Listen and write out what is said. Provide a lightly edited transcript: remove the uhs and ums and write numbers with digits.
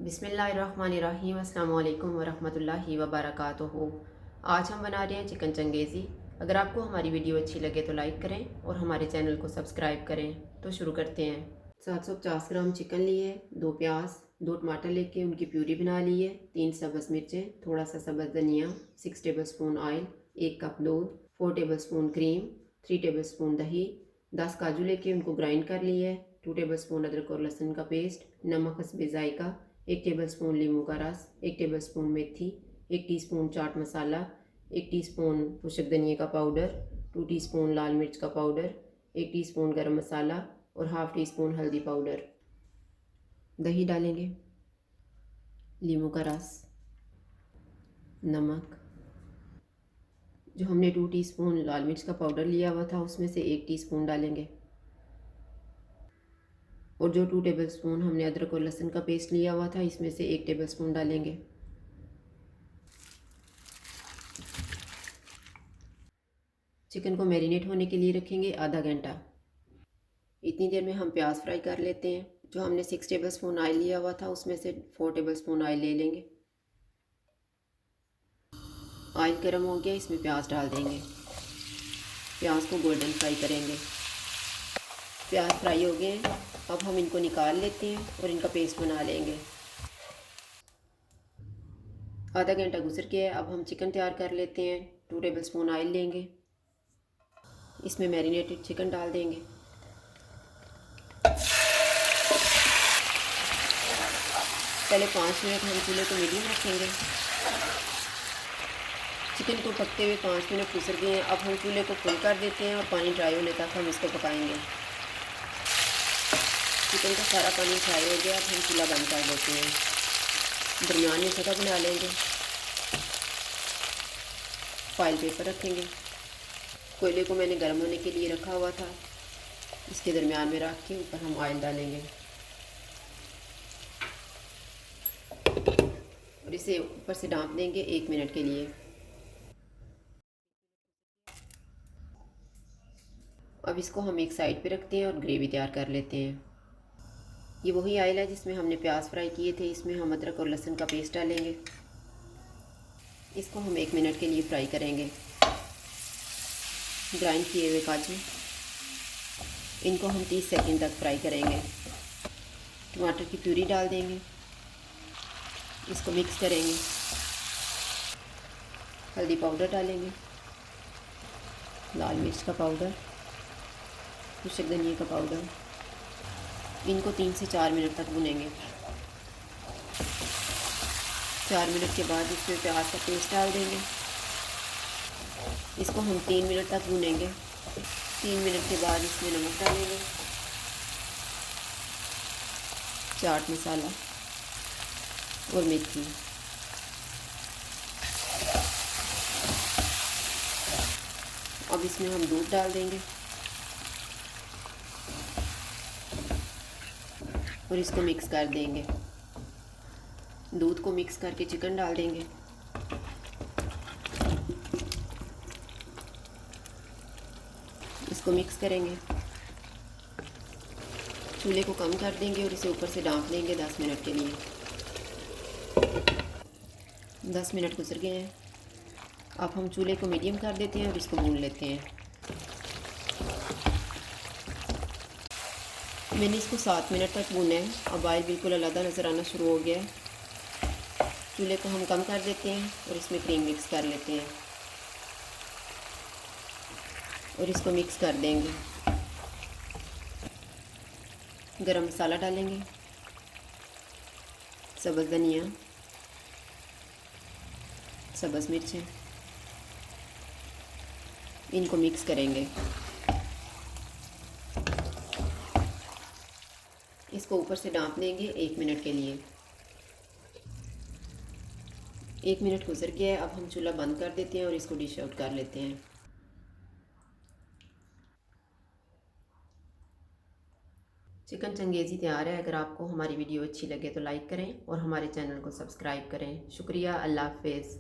बिस्मिल्लाहिर्रहमानिर्रहीम अस्सलाम वालेकुम वरहमतुल्लाहि वबरकातुहू। आज हम बना रहे हैं चिकन चंगेज़ी। अगर आपको हमारी वीडियो अच्छी लगे तो लाइक करें और हमारे चैनल को सब्सक्राइब करें। तो शुरू करते हैं। 750 ग्राम चिकन लिए, 2 प्याज, 2 टमाटर लेके उनकी प्यूरी बना ली है, 3 सब्ज़ मिर्चें, थोड़ा सा सब्ज़ धनिया, 6 टेबल स्पून ऑयल, 1 कप दूध, 4 table spoon cream, 3 table spoon दही, 10 काजू लेके उनको ग्राइंड कर लिए है, 2 टेबल स्पून अदरक और लहसुन का पेस्ट, नमक हस्बे जायका, 1 टेबल स्पून नींबू का रस, 1 टेबल स्पून मेथी, 1 टीस्पून चाट मसाला, 1 टीस्पून खुशक धनिया का पाउडर, 2 टीस्पून लाल मिर्च का पाउडर, 1 टीस्पून गरम मसाला और हाफ़ टी स्पून हल्दी पाउडर। दही डालेंगे, नींबू का रस, नमक, जो हमने 2 टीस्पून लाल मिर्च का पाउडर लिया हुआ था उसमें से 1 टीस्पून डालेंगे, और जो 2 टेबल स्पून हमने अदरक और लहसुन का पेस्ट लिया हुआ था इसमें से 1 टेबल स्पून डालेंगे। चिकन को मैरिनेट होने के लिए रखेंगे आधा घंटा। इतनी देर में हम प्याज फ्राई कर लेते हैं। जो हमने 6 टेबल स्पून ऑयल लिया हुआ था उसमें से 4 टेबल स्पून ऑयल ले लेंगे। ऑयल गर्म हो गया, इसमें प्याज डाल देंगे। प्याज को गोल्डन फ्राई करेंगे। प्याज फ्राई हो गए हैं, अब हम इनको निकाल लेते हैं और इनका पेस्ट बना लेंगे। आधा घंटा गुजर गया है, अब हम चिकन तैयार कर लेते हैं। 2 टेबल स्पून ऑयल लेंगे, इसमें मैरिनेटेड चिकन डाल देंगे। पहले 5 मिनट हम चूल्हे को मीडियम रखेंगे। चिकन को पकते हुए 5 मिनट गुजर गए हैं, अब हम चूल्हे को फुल कर देते हैं और पानी ड्राई होने तक हम इसको पकाएंगे। चिकन का सारा पानी ड्राई हो गया, अब हम चूल्हा बंद कर देते हैं। दरमियान में जगह बना लेंगे, फॉइल पेपर रखेंगे। कोयले को मैंने गर्म होने के लिए रखा हुआ था, इसके दरमियान में रख के ऊपर हम ऑयल डालेंगे और इसे ऊपर से ढाँप देंगे 1 मिनट के लिए। अब इसको हम एक साइड पे रखते हैं और ग्रेवी तैयार कर लेते हैं। ये वही ऑयल है जिसमें हमने प्याज फ्राई किए थे, इसमें हम अदरक और लहसुन का पेस्ट डालेंगे। इसको हम 1 मिनट के लिए फ्राई करेंगे। ग्राइंड किए हुए काजू, इनको हम 30 सेकंड तक फ्राई करेंगे। टमाटर की प्यूरी डाल देंगे, इसको मिक्स करेंगे। हल्दी पाउडर डालेंगे, लाल मिर्च का पाउडर, खुशक धनिया का पाउडर। इनको 3 से 4 मिनट तक भुनेंगे। 4 मिनट के बाद इसमें प्याज का पेस्ट डाल देंगे। इसको हम 3 मिनट तक भुनेंगे। 3 मिनट के बाद इसमें नमक डालेंगे, चाट मसाला और मेथी। अब इसमें हम दूध डाल देंगे और इसको मिक्स कर देंगे। दूध को मिक्स करके चिकन डाल देंगे। इसको मिक्स करेंगे। चूल्हे को कम कर देंगे और इसे ऊपर से ढाँप देंगे 10 मिनट के लिए। 10 मिनट गुजर गए हैं, अब हम चूल्हे को मीडियम कर देते हैं और इसको भून लेते हैं। मैंने इसको 7 मिनट तक भूना है। अब ऑयल बिल्कुल अलग नज़र आना शुरू हो गया है। चूल्हे को हम कम कर देते हैं और इसमें क्रीम मिक्स कर लेते हैं और इसको मिक्स कर देंगे। गरम मसाला डालेंगे, सब्ज़ धनिया, सब्ज़ मिर्चें, इनको मिक्स करेंगे। इसको ऊपर से ढाँप देंगे 1 मिनट के लिए। 1 मिनट गुजर गया है, अब हम चूल्हा बंद कर देते हैं और इसको डिश आउट कर लेते हैं। चिकन चंगेज़ी तैयार है। अगर आपको हमारी वीडियो अच्छी लगे तो लाइक करें और हमारे चैनल को सब्सक्राइब करें। शुक्रिया। अल्लाह हाफ़िज़।